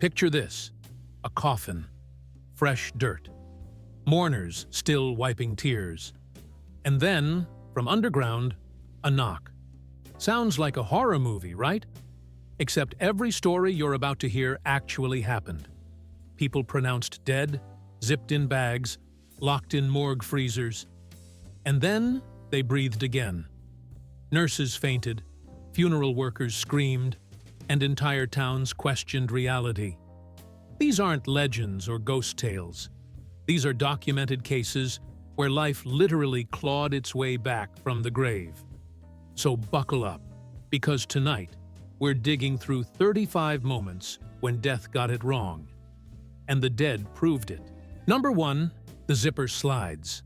Picture this: a coffin, fresh dirt, mourners still wiping tears. And then, from underground, a knock. Sounds like a horror movie, right? Except every story you're about to hear actually happened. People pronounced dead, zipped in bags, locked in morgue freezers. And then they breathed again. Nurses fainted, funeral workers screamed, and entire towns questioned reality. These aren't legends or ghost tales. These are documented cases where life literally clawed its way back from the grave. So buckle up, because tonight we're digging through 35 moments when death got it wrong. And the dead proved it. Number 1, the zipper slides.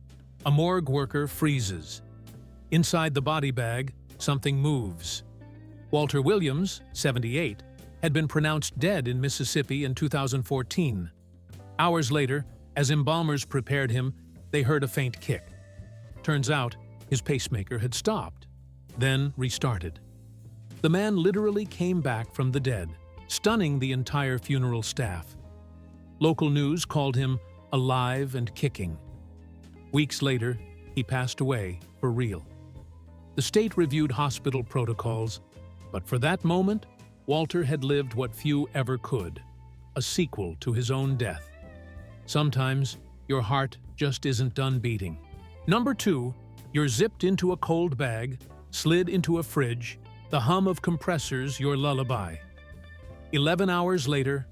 A morgue worker freezes. Inside the body bag, something moves. Walter Williams, 78, had been pronounced dead in Mississippi in 2014. Hours later, as embalmers prepared him, they heard a faint kick. Turns out, his pacemaker had stopped, then restarted. The man literally came back from the dead, stunning the entire funeral staff. Local news called him alive and kicking. Weeks later, he passed away for real. The state reviewed hospital protocols, but for that moment, Walter had lived what few ever could, a sequel to his own death. Sometimes, your heart just isn't done beating. Number 2, you're zipped into a cold bag, slid into a fridge, the hum of compressors your lullaby. 11 hours later,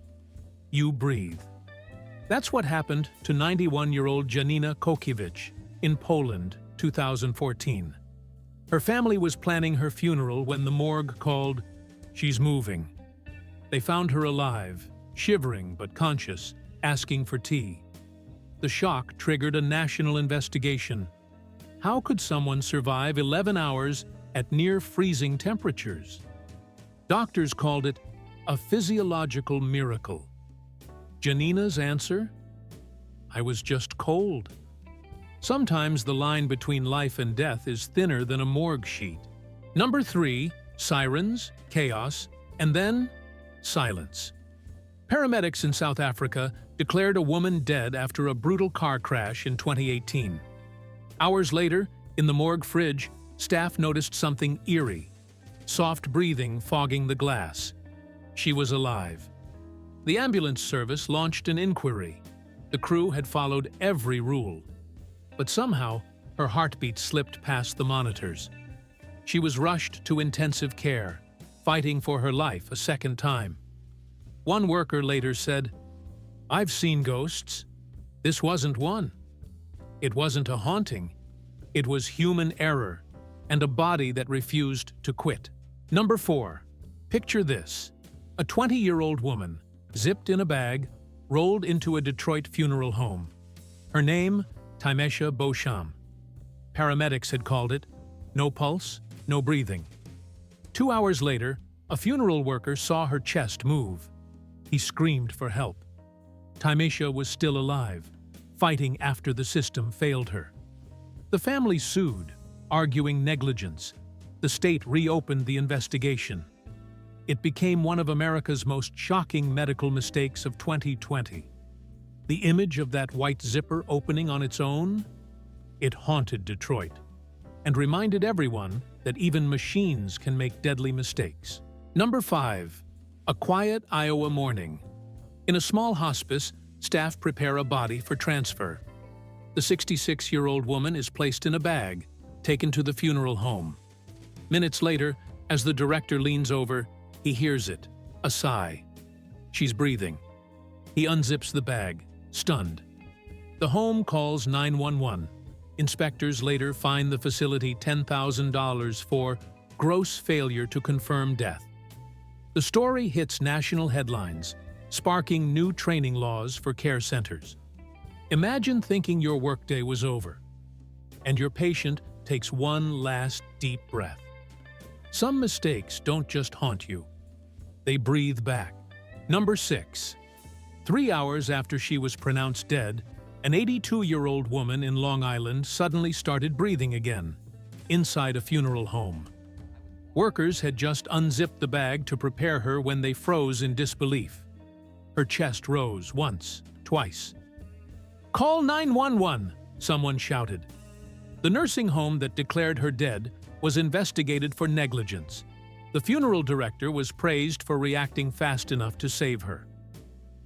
you breathe. That's what happened to 91-year-old Janina Kokiewicz in Poland, 2014. Her family was planning her funeral when the morgue called, "She's moving." They found her alive, shivering but conscious, asking for tea. The shock triggered a national investigation. How could someone survive 11 hours at near-freezing temperatures? Doctors called it a physiological miracle. Janina's answer? I was just cold. Sometimes the line between life and death is thinner than a morgue sheet. Number 3, sirens, chaos, and then silence. Paramedics in South Africa declared a woman dead after a brutal car crash in 2018. Hours later, in the morgue fridge, staff noticed something eerie: soft breathing fogging the glass. She was alive. The ambulance service launched an inquiry. The crew had followed every rule. But somehow, her heartbeat slipped past the monitors. She was rushed to intensive care, fighting for her life a second time. One worker later said, "I've seen ghosts. This wasn't one. It wasn't a haunting. It was human error and a body that refused to quit." Number 4. Picture this: a 20-year-old woman, zipped in a bag, rolled into a Detroit funeral home. Her name, Timesha Beauchamp. Paramedics had called it no pulse, no breathing. 2 hours later, a funeral worker saw her chest move. He screamed for help. Timesha was still alive, fighting after the system failed her. The family sued, arguing negligence. The state reopened the investigation. It became one of America's most shocking medical mistakes of 2020. The image of that white zipper opening on its own? It haunted Detroit and reminded everyone that even machines can make deadly mistakes. Number 5. A quiet Iowa morning. In a small hospice, staff prepare a body for transfer. The 66-year-old woman is placed in a bag, taken to the funeral home. Minutes later, as the director leans over, he hears it, a sigh. She's breathing. He unzips the bag, stunned. The home calls 911. Inspectors later fine the facility $10,000 for gross failure to confirm death. The story hits national headlines, sparking new training laws for care centers. Imagine thinking your workday was over, and your patient takes one last deep breath. Some mistakes don't just haunt you, they breathe back. Number 6. 3 hours after she was pronounced dead, an 82-year-old woman in Long Island suddenly started breathing again, inside a funeral home. Workers had just unzipped the bag to prepare her when they froze in disbelief. Her chest rose once, twice. "Call 911!" someone shouted. The nursing home that declared her dead was investigated for negligence. The funeral director was praised for reacting fast enough to save her.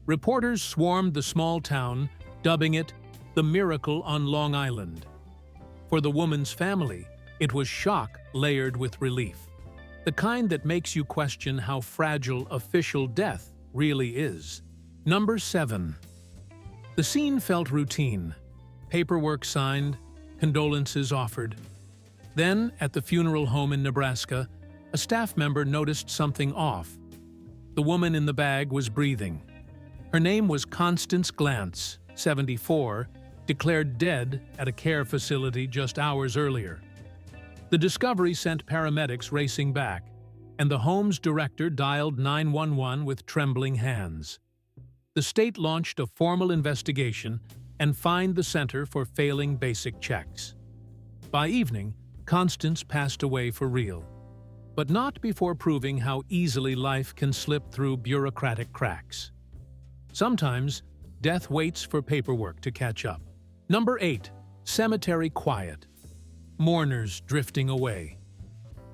Reporters swarmed the small town, dubbing it the miracle on Long Island. For the woman's family, it was shock layered with relief, the kind that makes you question how fragile official death really is. Number 7. The scene felt routine. Paperwork signed, condolences offered. Then, at the funeral home in Nebraska, a staff member noticed something off. The woman in the bag was breathing. Her name was Constance Glantz, 74, declared dead at a care facility just hours earlier. The discovery sent paramedics racing back, and the home's director dialed 911 with trembling hands. The state launched a formal investigation and fined the center for failing basic checks. By evening, Constance passed away for real, but not before proving how easily life can slip through bureaucratic cracks. Sometimes, death waits for paperwork to catch up. Number 8. Cemetery quiet. Mourners drifting away.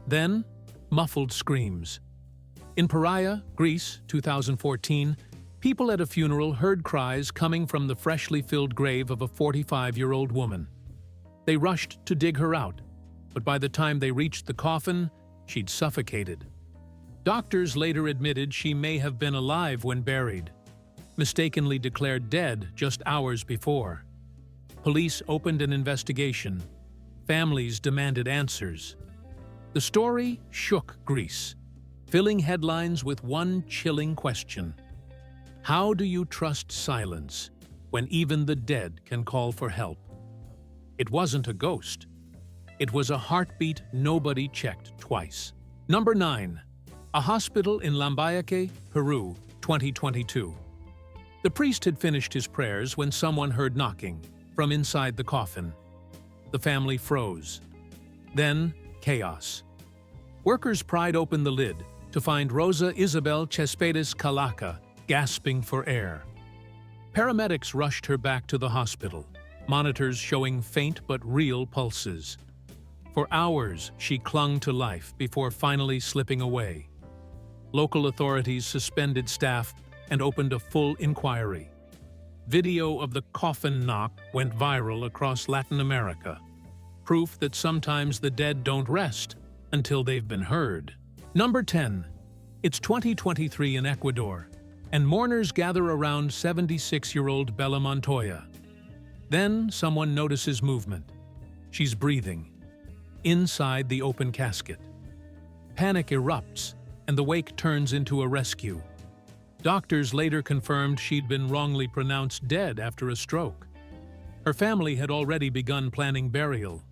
Then, muffled screams. In Piraea, Greece, 2014, people at a funeral heard cries coming from the freshly filled grave of a 45-year-old woman. They rushed to dig her out, but by the time they reached the coffin, she'd suffocated. Doctors later admitted she may have been alive when buried, mistakenly declared dead just hours before. Police opened an investigation. Families demanded answers. The story shook Greece, filling headlines with one chilling question. How do you trust silence when even the dead can call for help? It wasn't a ghost. It was a heartbeat nobody checked twice. Number 9. A hospital in Lambayeque, Peru, 2022. The priest had finished his prayers when someone heard knocking from inside the coffin. The family froze. Then, chaos. Workers pried open the lid to find Rosa Isabel Cespedes Calaca gasping for air. Paramedics rushed her back to the hospital, monitors showing faint but real pulses. For hours, she clung to life before finally slipping away. Local authorities suspended staff and opened a full inquiry. Video of the coffin knock went viral across Latin America, proof that sometimes the dead don't rest until they've been heard. Number 10. It's 2023 in Ecuador, and mourners gather around 76-year-old Bella Montoya. Then someone notices movement. She's breathing inside the open casket. Panic erupts, and the wake turns into a rescue. Doctors later confirmed she'd been wrongly pronounced dead after a stroke. Her family had already begun planning burial.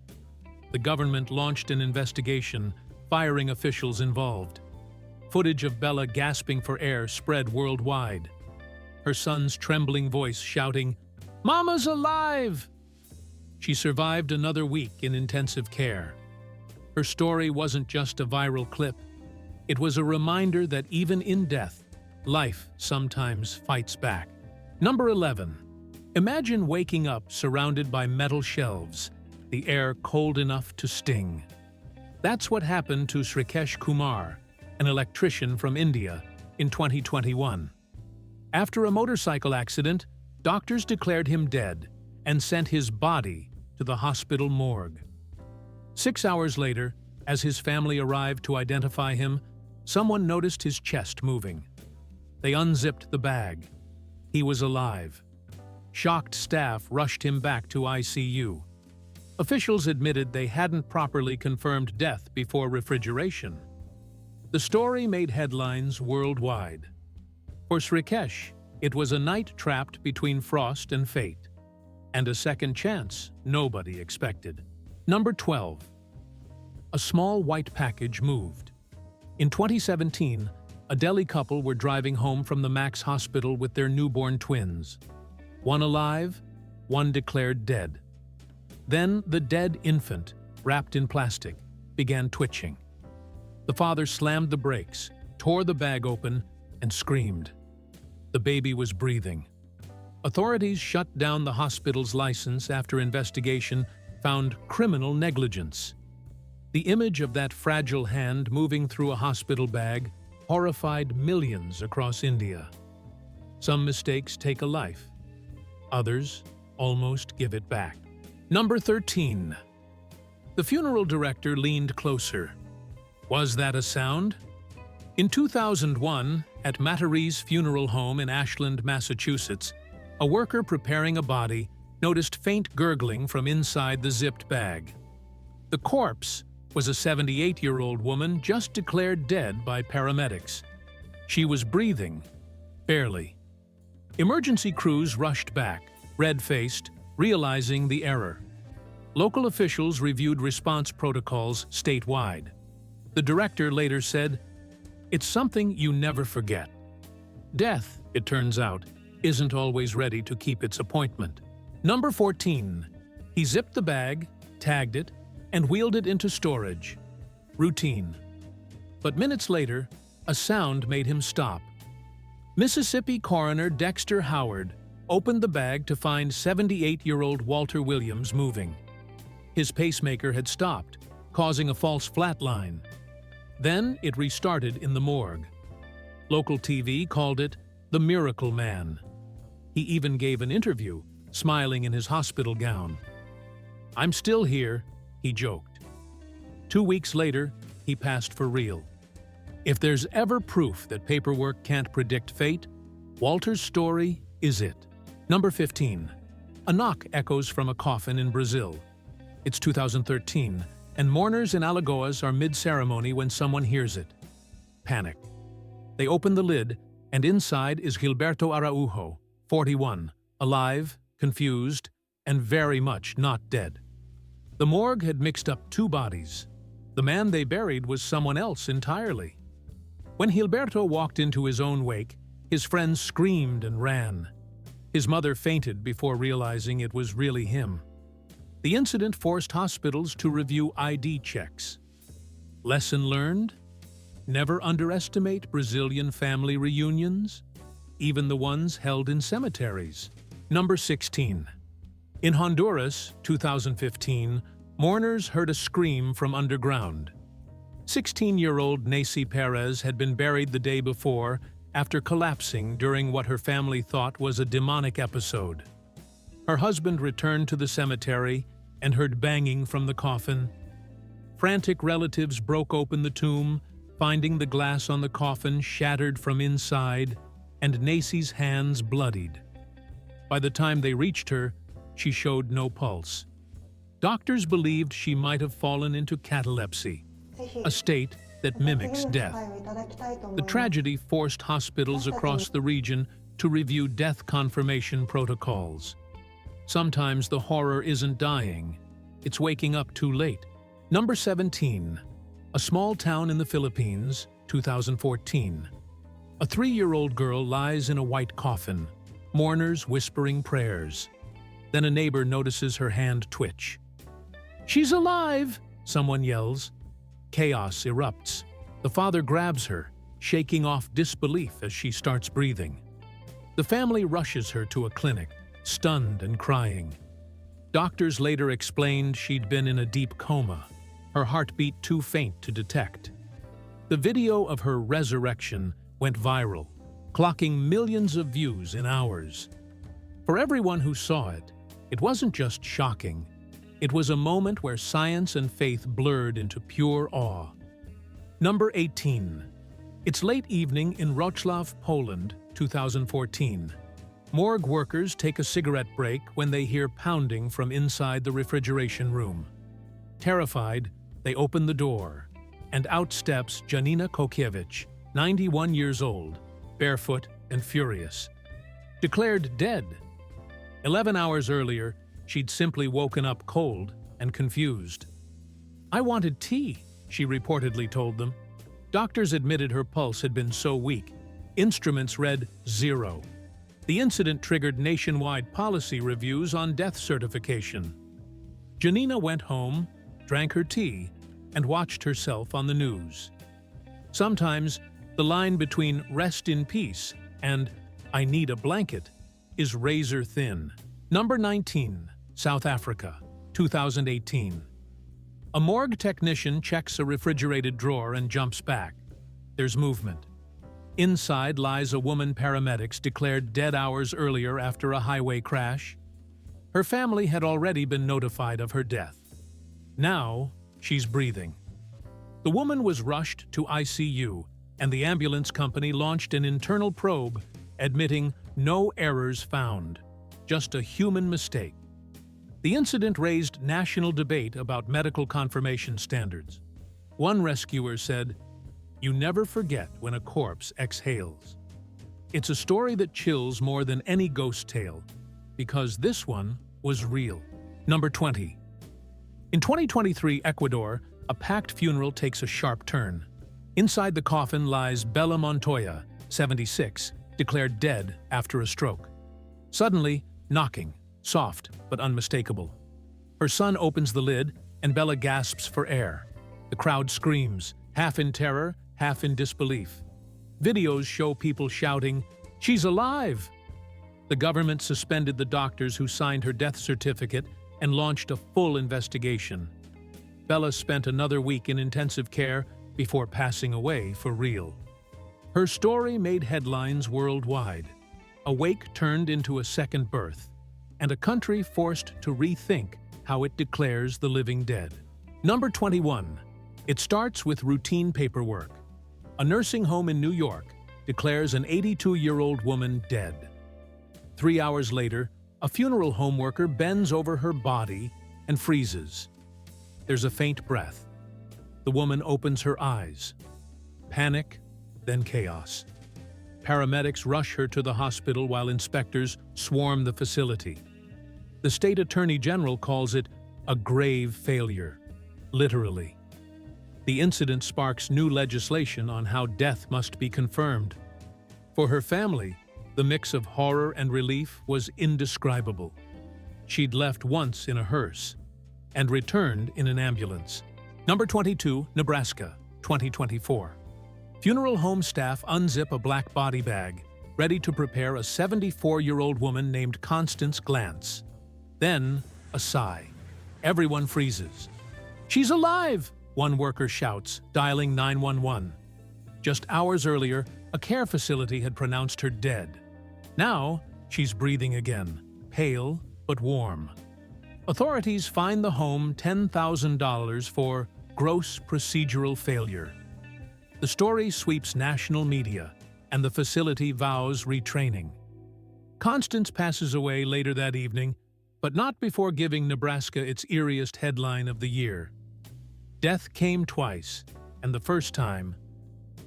The government launched an investigation, firing officials involved. Footage of Bella gasping for air spread worldwide. Her son's trembling voice shouting, "Mama's alive!" She survived another week in intensive care. Her story wasn't just a viral clip. It was a reminder that even in death, life sometimes fights back. Number 11. Imagine waking up surrounded by metal shelves, the air cold enough to sting. That's what happened to Srikesh Kumar, an electrician from India, in 2021. After a motorcycle accident, doctors declared him dead and sent his body to the hospital morgue. 6 hours later, as his family arrived to identify him, someone noticed his chest moving. They unzipped the bag. He was alive. Shocked staff rushed him back to ICU. Officials admitted they hadn't properly confirmed death before refrigeration. The story made headlines worldwide. For Srikesh, it was a night trapped between frost and fate, and a second chance nobody expected. Number 12. A small white package moved. In 2017, a Delhi couple were driving home from the Max Hospital with their newborn twins. One alive, one declared dead. Then the dead infant, wrapped in plastic, began twitching. The father slammed the brakes, tore the bag open, and screamed. The baby was breathing. Authorities shut down the hospital's license after investigation found criminal negligence. The image of that fragile hand moving through a hospital bag horrified millions across India. Some mistakes take a life. Others almost give it back. Number 13. The funeral director leaned closer. Was that a sound? In 2001, at Mattere's funeral home in Ashland, Massachusetts, a worker preparing a body noticed faint gurgling from inside the zipped bag. The corpse was a 78-year-old woman just declared dead by paramedics. She was breathing, barely. Emergency crews rushed back, red-faced, realizing the error. Local officials reviewed response protocols statewide. The director later said, "It's something you never forget." Death, it turns out, isn't always ready to keep its appointment. Number 14. He zipped the bag, tagged it, and wheeled it into storage. Routine. But minutes later, a sound made him stop. Mississippi coroner Dexter Howard opened the bag to find 78-year-old Walter Williams moving. His pacemaker had stopped, causing a false flatline. Then it restarted in the morgue. Local TV called it the Miracle Man. He even gave an interview, smiling in his hospital gown. "I'm still here," he joked. 2 weeks later, he passed for real. If there's ever proof that paperwork can't predict fate, Walter's story is it. Number 15. A knock echoes from a coffin in Brazil. It's 2013, and mourners in Alagoas are mid-ceremony when someone hears it. Panic. They open the lid, and inside is Gilberto Araujo, 41, alive, confused, and very much not dead. The morgue had mixed up two bodies. The man they buried was someone else entirely. When Gilberto walked into his own wake, his friends screamed and ran. His mother fainted before realizing it was really him. The incident forced hospitals to review ID checks. Lesson learned? Never underestimate Brazilian family reunions, even the ones held in cemeteries. Number 16. In Honduras, 2015, mourners heard a scream from underground. 16-year-old Nacy Perez had been buried the day before after collapsing during what her family thought was a demonic episode. Her husband returned to the cemetery and heard banging from the coffin. Frantic relatives broke open the tomb, finding the glass on the coffin shattered from inside and Nacy's hands bloodied. By the time they reached her, she showed no pulse. Doctors believed she might have fallen into catalepsy, a state that mimics death. The tragedy forced hospitals across the region to review death confirmation protocols. Sometimes the horror isn't dying, it's waking up too late. Number 17. A small town in the Philippines, 2014. A 3-year-old girl lies in a white coffin, mourners whispering prayers. Then a neighbor notices her hand twitch. "She's alive!" someone yells. Chaos erupts. The father grabs her, shaking off disbelief as she starts breathing. The family rushes her to a clinic, stunned and crying. Doctors later explained she'd been in a deep coma, her heartbeat too faint to detect. The video of her resurrection went viral, clocking millions of views in hours. For everyone who saw it, it wasn't just shocking. It was a moment where science and faith blurred into pure awe. Number 18. It's late evening in Wrocław, Poland, 2014. Morgue workers take a cigarette break when they hear pounding from inside the refrigeration room. Terrified, they open the door, and out steps Janina Kokiewicz, 91 years old, barefoot and furious. Declared dead. 11 hours earlier, she'd simply woken up cold and confused. "I wanted tea," she reportedly told them. Doctors admitted her pulse had been so weak. Instruments read 0. The incident triggered nationwide policy reviews on death certification. Janina went home, drank her tea, and watched herself on the news. Sometimes, the line between "rest in peace" and "I need a blanket," is razor thin. Number 19, South Africa, 2018. A morgue technician checks a refrigerated drawer and jumps back. There's movement. Inside lies a woman paramedics declared dead hours earlier after a highway crash. Her family had already been notified of her death. Now, she's breathing. The woman was rushed to ICU, and the ambulance company launched an internal probe, admitting no errors found, just a human mistake. The incident raised national debate about medical confirmation standards. One rescuer said, "You never forget when a corpse exhales." It's a story that chills more than any ghost tale, because this one was real. Number 20. In 2023 Ecuador, a packed funeral takes a sharp turn. Inside the coffin lies Bella Montoya, 76, declared dead after a stroke. Suddenly, knocking, soft but unmistakable. Her son opens the lid, and Bella gasps for air. The crowd screams, half in terror, half in disbelief. Videos show people shouting, "She's alive!" The government suspended the doctors who signed her death certificate and launched a full investigation. Bella spent another week in intensive care before passing away for real. Her story made headlines worldwide. A wake turned into a second birth, and a country forced to rethink how it declares the living dead. Number 21. It starts with routine paperwork. A nursing home in New York declares an 82-year-old woman dead. 3 hours later, a funeral home worker bends over her body and freezes. There's a faint breath. The woman opens her eyes. Panic, then chaos. Paramedics rush her to the hospital while inspectors swarm the facility. The state attorney general calls it a grave failure, literally. The incident sparks new legislation on how death must be confirmed. For her family, the mix of horror and relief was indescribable. She'd left once in a hearse and returned in an ambulance. Number 22, Nebraska, 2024. Funeral home staff unzip a black body bag, ready to prepare a 74-year-old woman named Constance Glantz. Then, a sigh. Everyone freezes. "She's alive!" one worker shouts, dialing 911. Just hours earlier, a care facility had pronounced her dead. Now, she's breathing again, pale but warm. Authorities fine the home $10,000 for gross procedural failure. The story sweeps national media, and the facility vows retraining. Constance passes away later that evening, but not before giving Nebraska its eeriest headline of the year. Death came twice, and the first time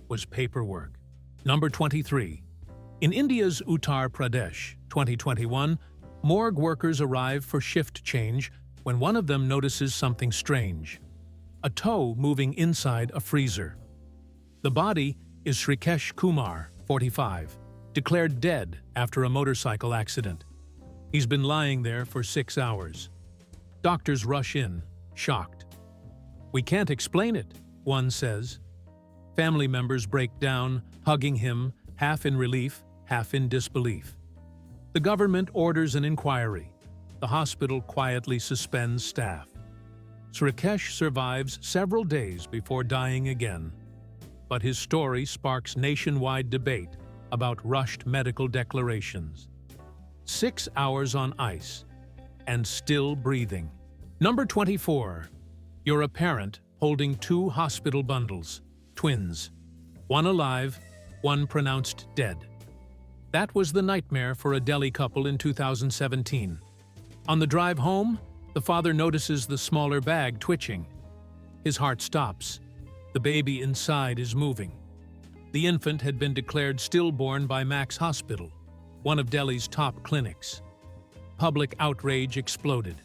was paperwork. Number 23. In India's Uttar Pradesh, 2021, morgue workers arrive for shift change when one of them notices something strange. A toe moving inside a freezer. The body is Shrikesh Kumar, 45, declared dead after a motorcycle accident. He's been lying there for 6 hours. Doctors rush in, shocked. "We can't explain it," one says. Family members break down, hugging him, half in relief, half in disbelief. The government orders an inquiry. The hospital quietly suspends staff. Shrikesh survives several days before dying again. But his story sparks nationwide debate about rushed medical declarations. 6 hours on ice, and still breathing. Number 24. You're a parent holding 2 hospital bundles, twins. One alive, one pronounced dead. That was the nightmare for a Delhi couple in 2017. On the drive home, the father notices the smaller bag twitching. His heart stops. The baby inside is moving. The infant had been declared stillborn by Max Hospital, one of Delhi's top clinics. Public outrage exploded.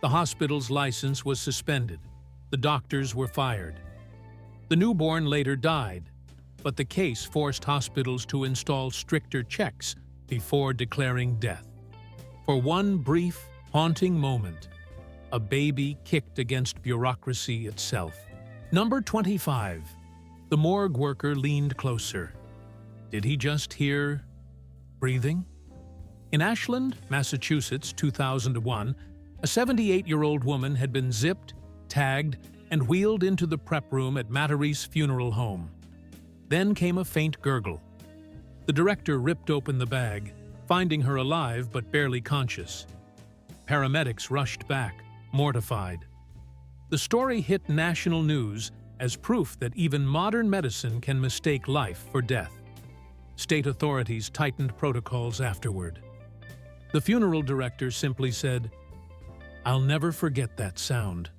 The hospital's license was suspended. The doctors were fired. The newborn later died, but the case forced hospitals to install stricter checks before declaring death. For one brief, haunting moment, a baby kicked against bureaucracy itself. Number 25. The morgue worker leaned closer. Did he just hear breathing? In Ashland, Massachusetts, 2001, a 78-year-old woman had been zipped, tagged, and wheeled into the prep room at Matarese Funeral Home. Then came a faint gurgle. The director ripped open the bag, finding her alive but barely conscious. Paramedics rushed back, mortified. The story hit national news as proof that even modern medicine can mistake life for death. State authorities tightened protocols afterward. The funeral director simply said, "I'll never forget that sound."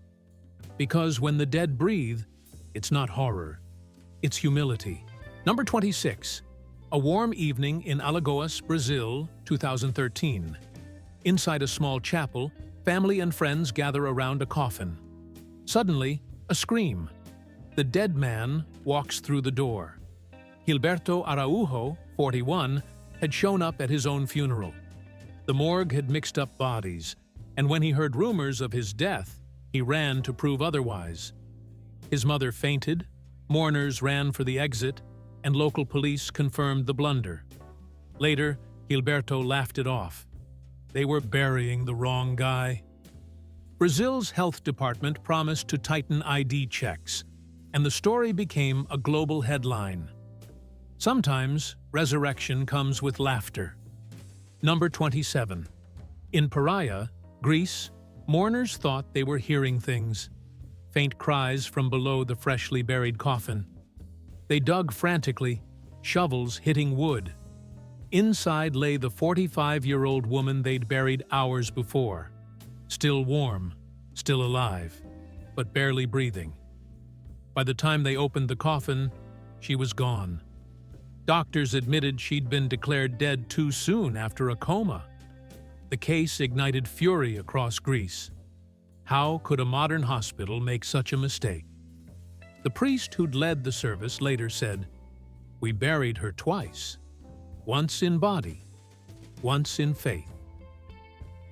Because when the dead breathe, it's not horror, it's humility. Number 26. A warm evening in Alagoas, Brazil, 2013. Inside a small chapel, family and friends gather around a coffin. Suddenly, a scream. The dead man walks through the door. Gilberto Araujo, 41, had shown up at his own funeral. The morgue had mixed up bodies, and when he heard rumors of his death, he ran to prove otherwise. His mother fainted, mourners ran for the exit, and local police confirmed the blunder. Later, Gilberto laughed it off. They were burying the wrong guy. Brazil's health department promised to tighten ID checks, and the story became a global headline. Sometimes, resurrection comes with laughter. Number 27. In Piraea, Greece, mourners thought they were hearing things. Faint cries from below the freshly buried coffin. They dug frantically, shovels hitting wood. Inside lay the 45-year-old woman they'd buried hours before. Still warm, still alive, but barely breathing. By the time they opened the coffin, she was gone. Doctors admitted she'd been declared dead too soon after a coma. The case ignited fury across Greece. How could a modern hospital make such a mistake? The priest who'd led the service later said, "We buried her twice, once in body, once in faith."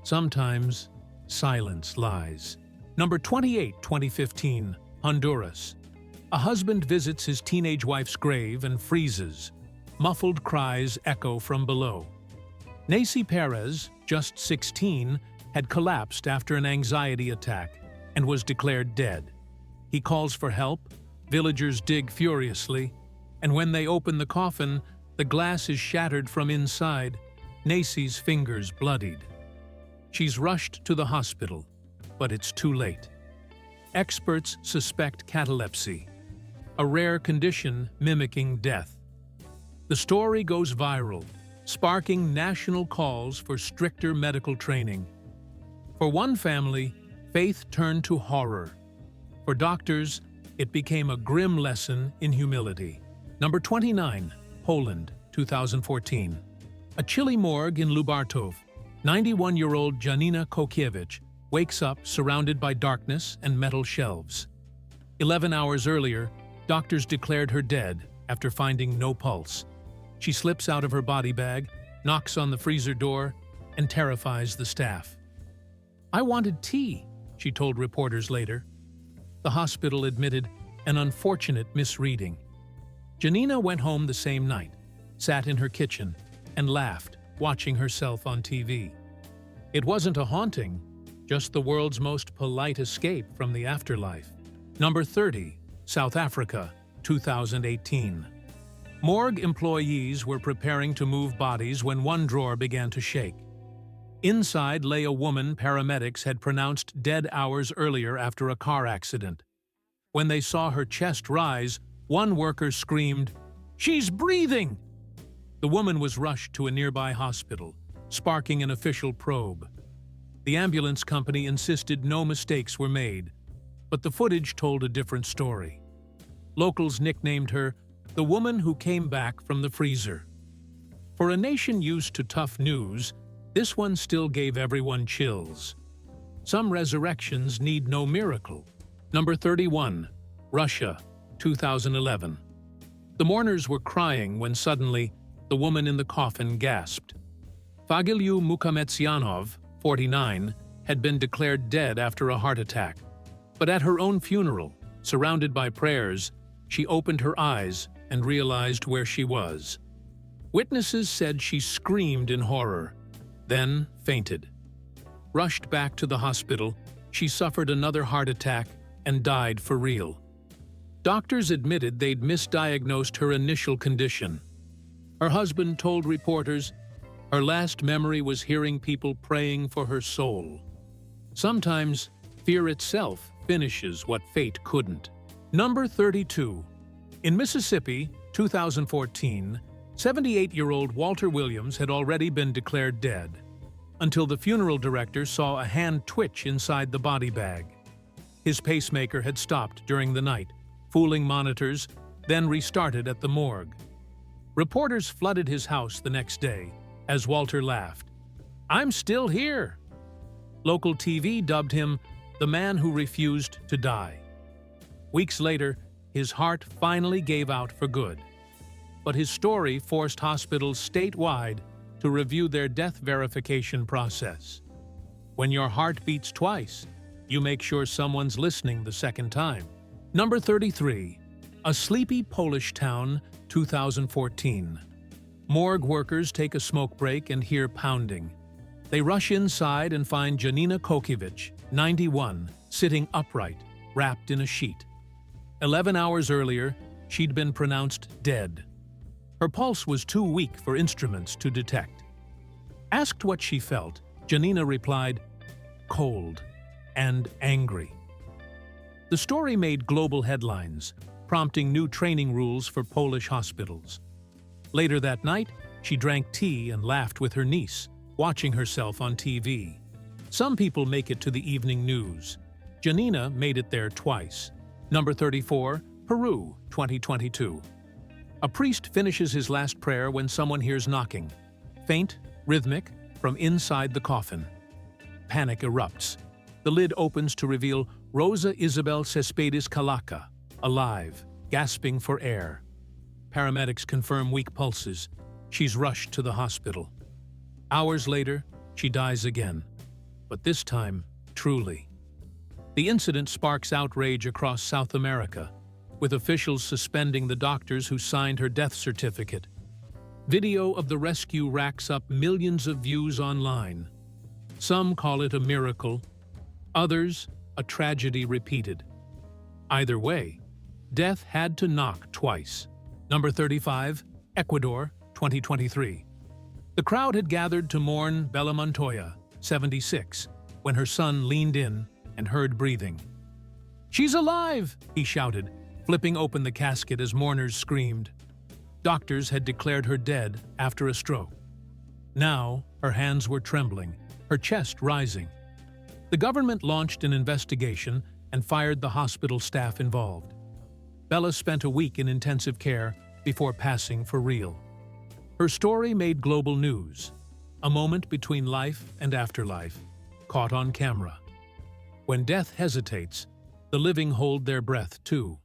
Sometimes, silence lies. Number 28, 2015, Honduras. A husband visits his teenage wife's grave and freezes. Muffled cries echo from below. Nacy Perez, just 16, had collapsed after an anxiety attack and was declared dead. He calls for help, villagers dig furiously, and when they open the coffin, the glass is shattered from inside, Nacy's fingers bloodied. She's rushed to the hospital, but it's too late. Experts suspect catalepsy, a rare condition mimicking death. The story goes viral, sparking national calls for stricter medical training. For one family, faith turned to horror. For doctors, it became a grim lesson in humility. Number 29, Poland, 2014. A chilly morgue in Lubartów, 91-year-old Janina Kokiewicz wakes up surrounded by darkness and metal shelves. 11 hours earlier, doctors declared her dead after finding no pulse. She slips out of her body bag, knocks on the freezer door, and terrifies the staff. "I wanted tea," she told reporters later. The hospital admitted an unfortunate misreading. Janina went home the same night, sat in her kitchen, and laughed, watching herself on TV. It wasn't a haunting, just the world's most polite escape from the afterlife. Number 30, South Africa, 2018. Morgue employees were preparing to move bodies when one drawer began to shake. Inside lay a woman paramedics had pronounced dead hours earlier after a car accident. When they saw her chest rise, one worker screamed, "She's breathing!" The woman was rushed to a nearby hospital, sparking an official probe. The ambulance company insisted no mistakes were made, but the footage told a different story. Locals nicknamed her the woman who came back from the freezer. For a nation used to tough news, this one still gave everyone chills. Some resurrections need no miracle. Number 31, Russia, 2011. The mourners were crying when suddenly the woman in the coffin gasped. Fagiliu Mukametsyanov, 49, had been declared dead after a heart attack. But at her own funeral, surrounded by prayers, she opened her eyes and realized where she was. Witnesses said she screamed in horror, then fainted. Rushed back to the hospital, she suffered another heart attack and died for real. Doctors admitted they'd misdiagnosed her initial condition. Her husband told reporters her last memory was hearing people praying for her soul. Sometimes, fear itself finishes what fate couldn't. Number 32. In Mississippi, 2014, 78-year-old Walter Williams had already been declared dead, until the funeral director saw a hand twitch inside the body bag. His pacemaker had stopped during the night, fooling monitors, then restarted at the morgue. Reporters flooded his house the next day as Walter laughed. "I'm still here." Local TV dubbed him the man who refused to die. Weeks later, his heart finally gave out for good. But his story forced hospitals statewide to review their death verification process. When your heart beats twice, you make sure someone's listening the second time. Number 33. A sleepy Polish town, 2014. Morgue workers take a smoke break and hear pounding. They rush inside and find Janina Kokiewicz, 91, sitting upright, wrapped in a sheet. 11 hours earlier, she'd been pronounced dead. Her pulse was too weak for instruments to detect. Asked what she felt, Janina replied, "Cold and angry." The story made global headlines, prompting new training rules for Polish hospitals. Later that night, she drank tea and laughed with her niece, watching herself on TV. Some people make it to the evening news. Janina made it there twice. Number 34, Peru, 2022. A priest finishes his last prayer when someone hears knocking. Faint, rhythmic, from inside the coffin. Panic erupts. The lid opens to reveal Rosa Isabel Cespedes Calaca, alive, gasping for air. Paramedics confirm weak pulses. She's rushed to the hospital. Hours later, she dies again, but this time, truly. The incident sparks outrage across South America, with officials suspending the doctors who signed her death certificate. Video of the rescue racks up millions of views online. Some call it a miracle, others a tragedy repeated. Either way, death had to knock twice. Number 35, Ecuador, 2023. The crowd had gathered to mourn Bella Montoya, 76, when her son leaned in and heard breathing. "She's alive!" he shouted, flipping open the casket as mourners screamed. Doctors had declared her dead after a stroke. Now, her hands were trembling, her chest rising. The government launched an investigation and fired the hospital staff involved. Bella spent a week in intensive care before passing for real. Her story made global news, a moment between life and afterlife, caught on camera. When death hesitates, the living hold their breath too.